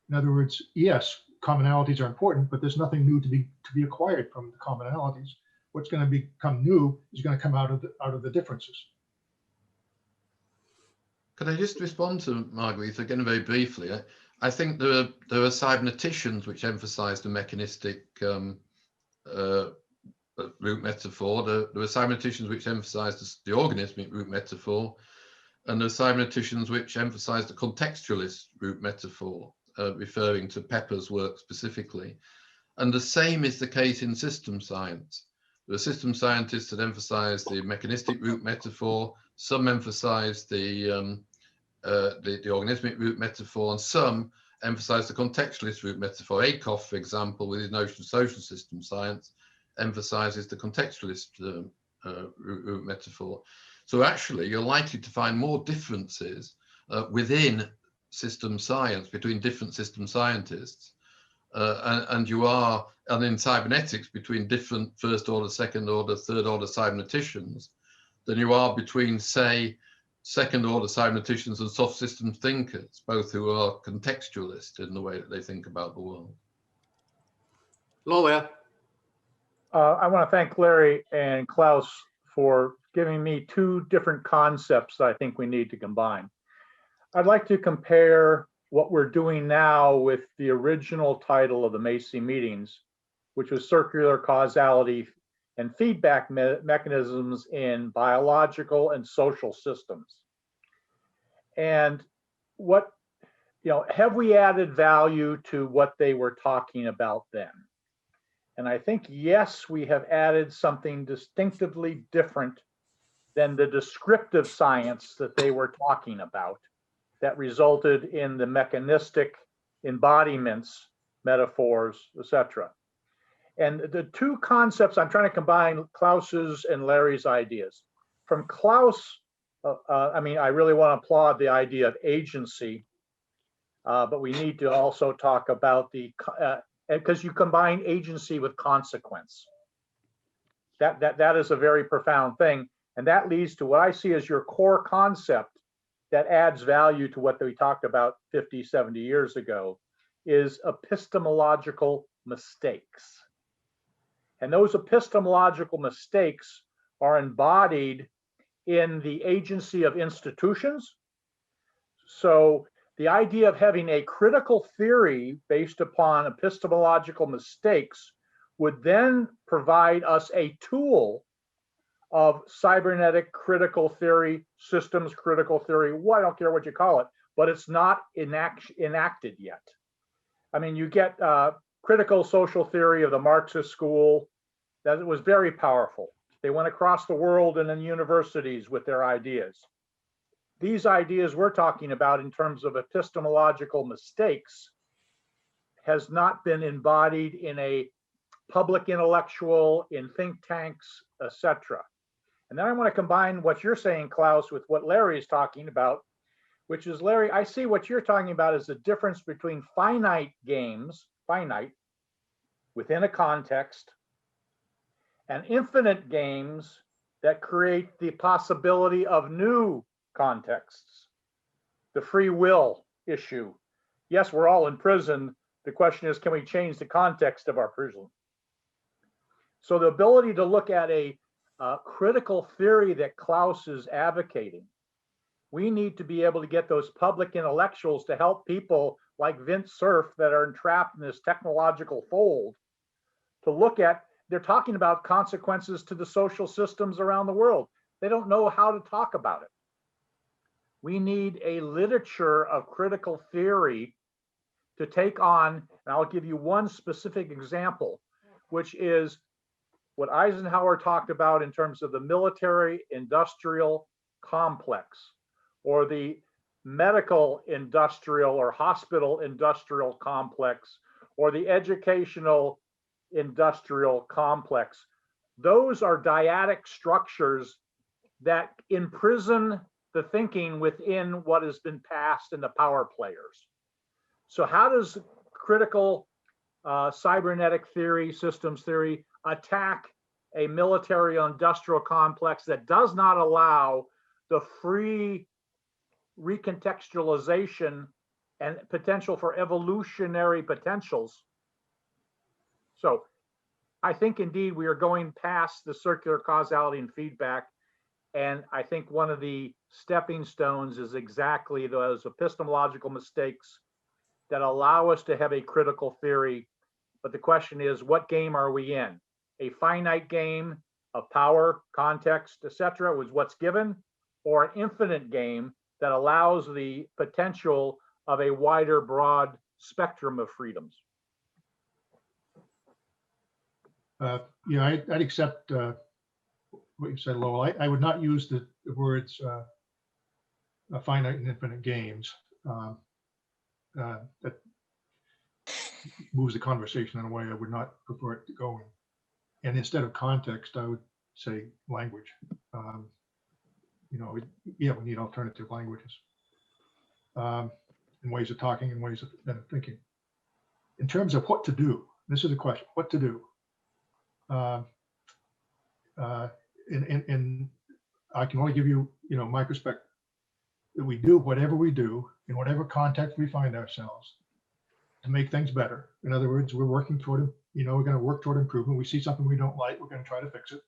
Speaker 1: In other words, yes, commonalities are important, but there's nothing new to be acquired from the commonalities. What's going to become new is going to come out of the differences.
Speaker 2: Can I just respond to Marguerite again very briefly? I think there are cyberneticians which emphasize the mechanistic root metaphor. There are cyberneticians which emphasize the organismic root metaphor, and there are cyberneticians which emphasize the contextualist root metaphor, referring to Pepper's work specifically. And the same is the case in system science. There are system scientists that emphasize the mechanistic root metaphor. Some emphasize the organismic root metaphor, and some emphasize the contextualist root metaphor. Akoff, for example, with his notion of social system science, emphasizes the contextualist root metaphor. So actually, you're likely to find more differences within system science between different system scientists, and in cybernetics between different first order, second order, third order cyberneticians than you are between, say, second order cyberneticians and soft system thinkers, both who are contextualist in the way that they think about the world.
Speaker 3: Lowell.
Speaker 5: I want to thank Larry and Klaus for giving me 2 different concepts that I think we need to combine. I'd like to compare what we're doing now with the original title of the Macy meetings, which was Circular Causality and Feedback Mechanisms in Biological and Social Systems. And what, have we added value to what they were talking about then? And I think, yes, we have added something distinctively different than the descriptive science that they were talking about that resulted in the mechanistic embodiments, metaphors, etc. And the 2 concepts, I'm trying to combine Klaus's and Larry's ideas. From Klaus, I really want to applaud the idea of agency, but we need to also talk about because you combine agency with consequence. That is a very profound thing. And that leads to what I see as your core concept that adds value to what we talked about 50, 70 years ago, is epistemological mistakes. And those epistemological mistakes are embodied in the agency of institutions. So the idea of having a critical theory based upon epistemological mistakes would then provide us a tool of cybernetic critical theory, systems critical theory, I don't care what you call it, but it's not enacted yet. I mean, you get critical social theory of the Marxist school that it was very powerful. They went across the world and in universities with their ideas. These ideas we're talking about in terms of epistemological mistakes has not been embodied in a public intellectual, in think tanks, etc. And then I want to combine what you're saying, Klaus, with what Larry is talking about, which is, Larry, I see what you're talking about as the difference between finite games, finite, within a context, and infinite games that create the possibility of new contexts. The free will issue. Yes, we're all in prison. The question is, can we change the context of our prison? So the ability to look at a critical theory that Klaus is advocating, we need to be able to get those public intellectuals to help people like Vint Cerf that are entrapped in this technological fold to look at, they're talking about consequences to the social systems around the world. They don't know how to talk about it. We need a literature of critical theory to take on, and I'll give you one specific example, which is what Eisenhower talked about in terms of the military industrial complex, or the medical industrial or hospital industrial complex, or the educational industrial complex. Those are dyadic structures that imprison the thinking within what has been passed in the power players. So how does critical cybernetic theory, systems theory, attack a military industrial complex that does not allow the free recontextualization and potential for evolutionary potentials? So I think indeed we are going past the circular causality and feedback. And I think one of the stepping stones is exactly those epistemological mistakes that allow us to have a critical theory. But the question is, what game are we in? A finite game of power, context, etc., was what's given, or an infinite game that allows the potential of a wider, broad spectrum of freedoms?
Speaker 1: Yeah, I'd accept what you said, Lowell. I would not use the words finite and infinite games. That moves the conversation in a way I would not prefer it to go in. And instead of context, I would say language. Yeah, we need alternative languages and ways of talking and ways of thinking. In terms of what to do, this is a question: what to do? And I can only give you, my perspective. That we do whatever we do in whatever context we find ourselves to make things better. In other words, we're working toward, we're going to work toward improvement. We see something we don't like, we're going to try to fix it.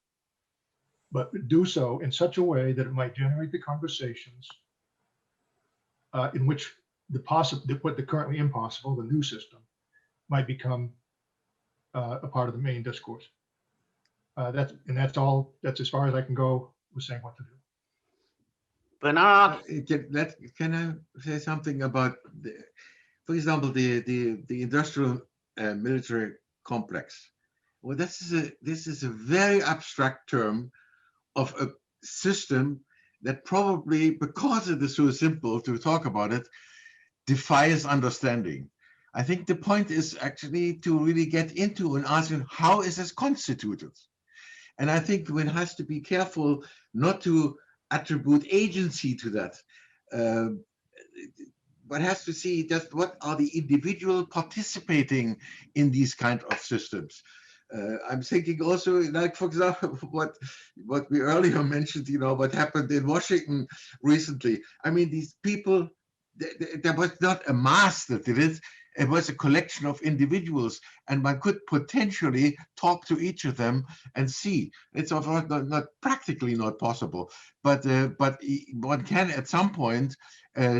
Speaker 1: But do so in such a way that it might generate the conversations in which what the currently impossible, the new system, might become a part of the main discourse. That's as far as I can go with saying what to do.
Speaker 3: Bernard,
Speaker 4: Can I say something about, for example, the industrial military complex? Well, this is a very abstract term of a system that probably, because it is so simple to talk about it, defies understanding. I think the point is actually to really get into and asking, how is this constituted? And I think one has to be careful not to attribute agency to that. One has to see just what are the individual participating in these kind of systems. I'm thinking also, like, for example, what we earlier mentioned, what happened in Washington recently. I mean, these people, there was not a mass that did it. It was a collection of individuals, and one could potentially talk to each of them and see. It's not practically not possible, but one can at some point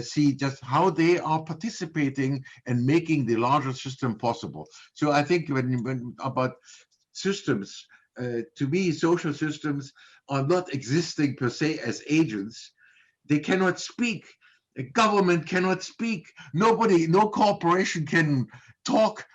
Speaker 4: see just how they are participating and making the larger system possible. So I think when about systems, to me, social systems are not existing per se as agents. They cannot speak. A government cannot speak. Nobody, no corporation can talk.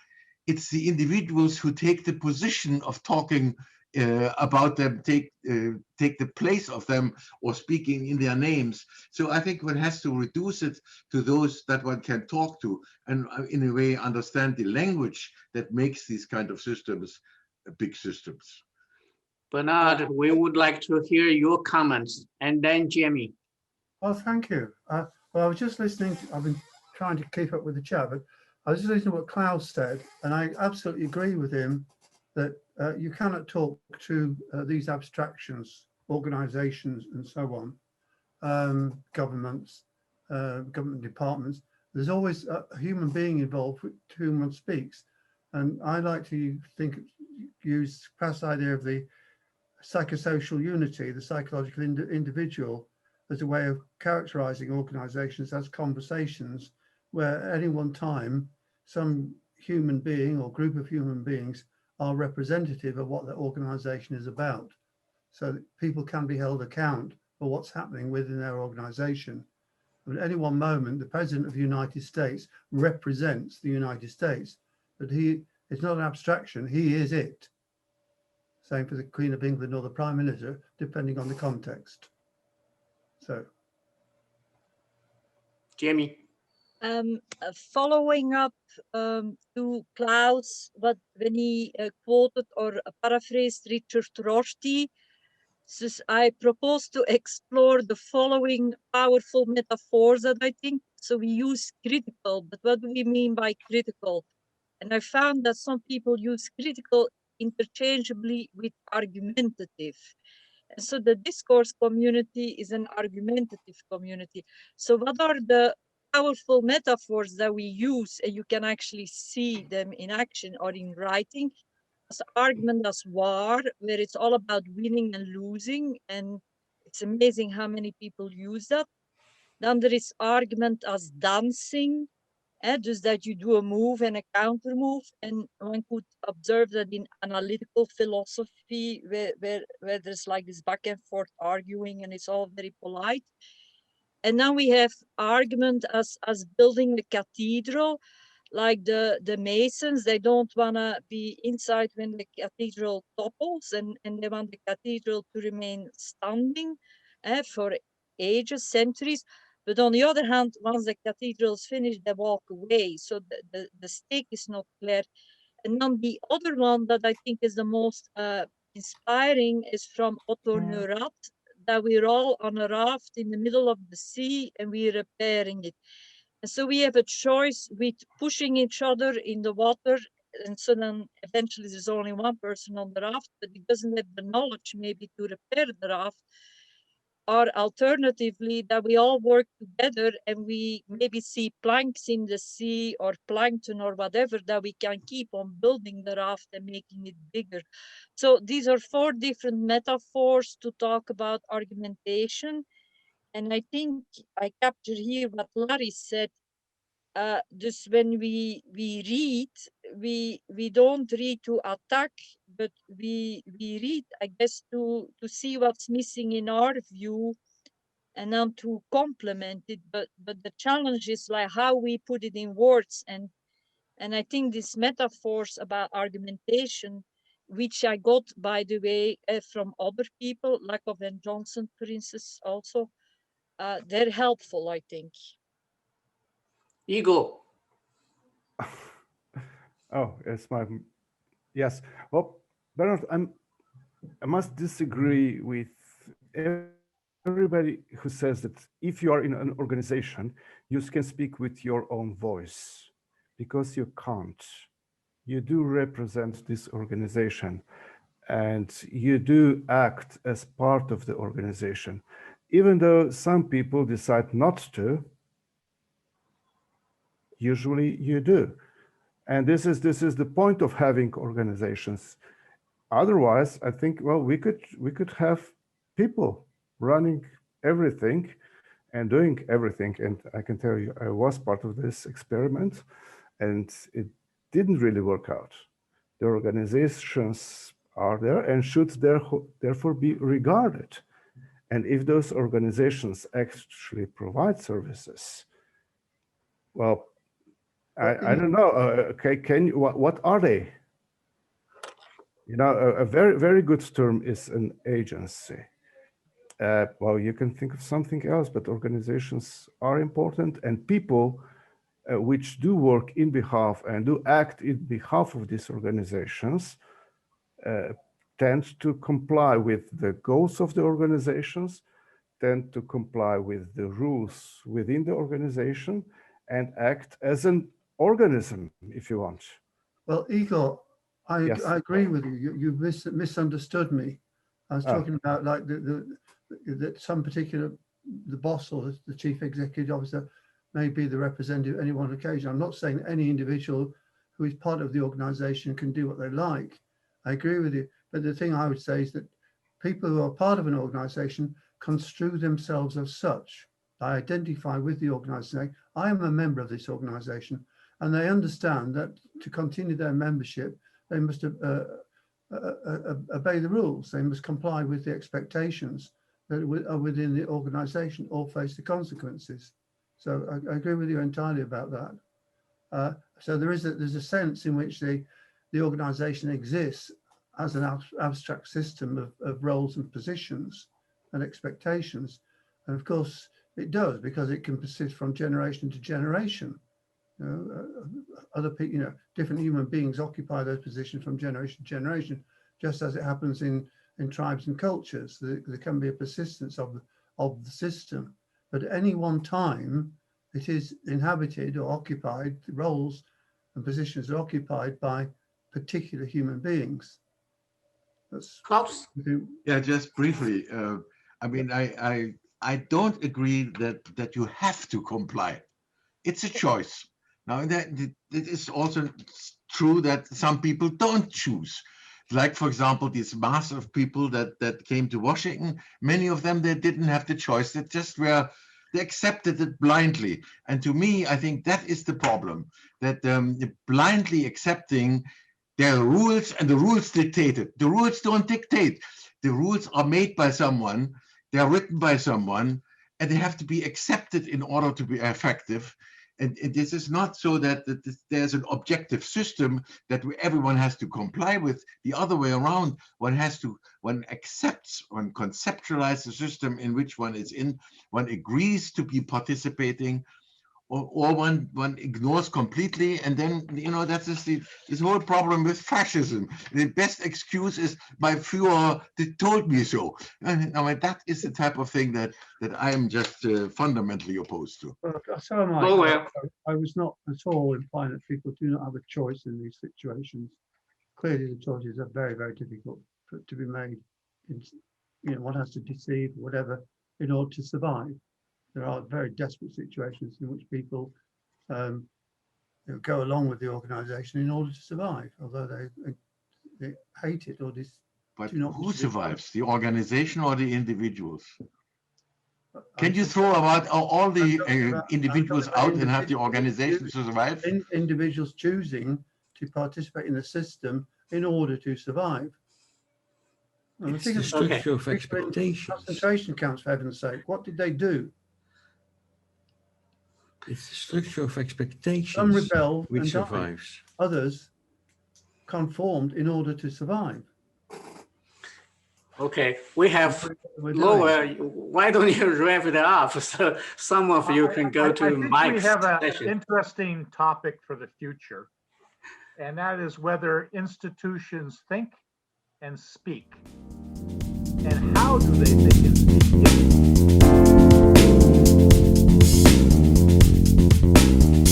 Speaker 4: It's the individuals who take the position of talking about them, take the place of them, or speaking in their names. So I think one has to reduce it to those that one can talk to, and in a way understand the language that makes these kind of systems big systems.
Speaker 3: Bernard, we would like to hear your comments, and then Jamie.
Speaker 11: Well, thank you. Well, I was just listening. I've been trying to keep up with the chat, but I was just listening to what Klaus said, and I absolutely agree with him that you cannot talk to these abstractions, organizations, and so on, governments, government departments. There's always a human being involved with whom one speaks. And I like to use past idea of the psychosocial unity, the psychological individual, as a way of characterizing organizations as conversations where at any one time some human being or group of human beings are representative of what the organization is about, so that people can be held account for what's happening within their organization. At any one moment, the President of the United States represents the United States, but he is not an abstraction, he is it. Same for the Queen of England or the Prime Minister, depending on the context. So,
Speaker 3: Jamie.
Speaker 10: Following up to Klaus, when he quoted or paraphrased Richard Rorty, I propose to explore the following powerful metaphors that I think. So we use critical, but what do we mean by critical? And I found that some people use critical interchangeably with argumentative. And so the discourse community is an argumentative community. So what are the powerful metaphors that we use, and you can actually see them in action or in writing? As argument as war, where it's all about winning and losing, and it's amazing how many people use that. Then there is argument as dancing, just that you do a move and a counter move, and one could observe that in analytical philosophy, where there's like this back and forth arguing, and it's all very polite. And now we have argument as building the cathedral, like the Masons. They don't want to be inside when the cathedral topples, and they want the cathedral to remain standing for ages, centuries. But on the other hand, once the cathedral is finished, they walk away. So the stake is not clear. And then the other one that I think is the most inspiring is from Otto Neurath, that we're all on a raft in the middle of the sea and we're repairing it. And so we have a choice with pushing each other in the water. And so then eventually there's only one person on the raft, but he doesn't have the knowledge maybe to repair the raft. Or alternatively, that we all work together and we maybe see planks in the sea or plankton or whatever, that we can keep on building the raft and making it bigger. So these are 4 different metaphors to talk about argumentation. And I think I capture here what Larry said. Dus when we read, we don't read to attack, but we read, I guess, to see what's missing in our view and then to complement it. But the challenge is like how we put it in words. And I think these metaphors about argumentation, which I got, by the way, from other people, like of Van Johnson, for instance, also, they're helpful, I think.
Speaker 3: Igor.
Speaker 9: Oh, yes. Well, Bernard, I must disagree with everybody who says that if you are in an organization, you can speak with your own voice, because you can't. You do represent this organization and you do act as part of the organization. Even though some people decide not to, usually you do. And this is the point of having organizations. Otherwise, I think, well, we could have people running everything and doing everything. And I can tell you, I was part of this experiment and it didn't really work out. The organizations are there and should therefore be regarded. And if those organizations actually provide services, well, I don't know. Okay, what are they? You know, a very, very good term is an agency. Well, you can think of something else, but organizations are important, and people which do work in behalf and do act in behalf of these organizations tend to comply with the goals of the organizations, tend to comply with the rules within the organization, and act as an organism, if you want.
Speaker 11: Well, Igor, I
Speaker 9: Yes.
Speaker 11: I agree with you. You misunderstood me. I was talking about like that some particular, the boss or the chief executive officer may be the representative at any one occasion. I'm not saying any individual who is part of the organization can do what they like. I agree with you. But the thing I would say is that people who are part of an organization construe themselves as such. I identify with the organization. I am a member of this organization, and they understand that to continue their membership, they must obey the rules. They must comply with the expectations that are within the organization or face the consequences. So I agree with you entirely about that. So there's a sense in which the organization exists as an abstract system of roles and positions and expectations. And of course it does, because it can persist from generation to generation. You know, other people, you know, different human beings occupy those positions from generation to generation, just as it happens in tribes and cultures. There can be a persistence of the system, but at any one time, it is inhabited or occupied, the roles and positions are occupied by particular human beings. That's
Speaker 3: Klaus?
Speaker 4: Yeah, just briefly. I mean, I don't agree that you have to comply. It's a choice. Now, that it is also true that some people don't choose. Like, for example, this mass of people that came to Washington, many of them, they didn't have the choice. They accepted it blindly. And to me, I think that is the problem, that blindly accepting their rules, and the rules dictated. The rules don't dictate. The rules are made by someone, they are written by someone, and they have to be accepted in order to be effective. And this is not so that there's an objective system that everyone has to comply with. The other way around, one accepts, one conceptualizes the system in which one is in, one agrees to be participating, or one ignores completely. And then, you know, that's just this whole problem with fascism. The best excuse is my Führer told me so. And I mean, that is the type of thing that I am just fundamentally opposed to.
Speaker 11: So am I.
Speaker 3: Oh, well.
Speaker 11: I was not at all implying that people do not have a choice in these situations. Clearly, the choices are very, very difficult to be made. You know, one has to deceive, whatever, in order to survive. There are very desperate situations in which people you know, go along with the organization in order to survive, although they hate it or
Speaker 4: But
Speaker 11: do not.
Speaker 4: who survives, the organization or the individuals? Can you throw about all the individuals out and have the organization survive?
Speaker 11: Individuals choosing to participate in the system in order to survive.
Speaker 8: It's the structure of expectations.
Speaker 11: Concentration camps, for heaven's sake. What did they do?
Speaker 8: It's the structure of expectations
Speaker 11: Some rebelled
Speaker 8: which
Speaker 11: and
Speaker 8: survives.
Speaker 11: died. Others conformed in order to survive.
Speaker 3: Okay, we have lower. Why don't you wrap it up so some of you can go to Mike's
Speaker 5: We have an
Speaker 3: session.
Speaker 5: interesting topic for the future, and that is whether institutions think and speak, and how do they think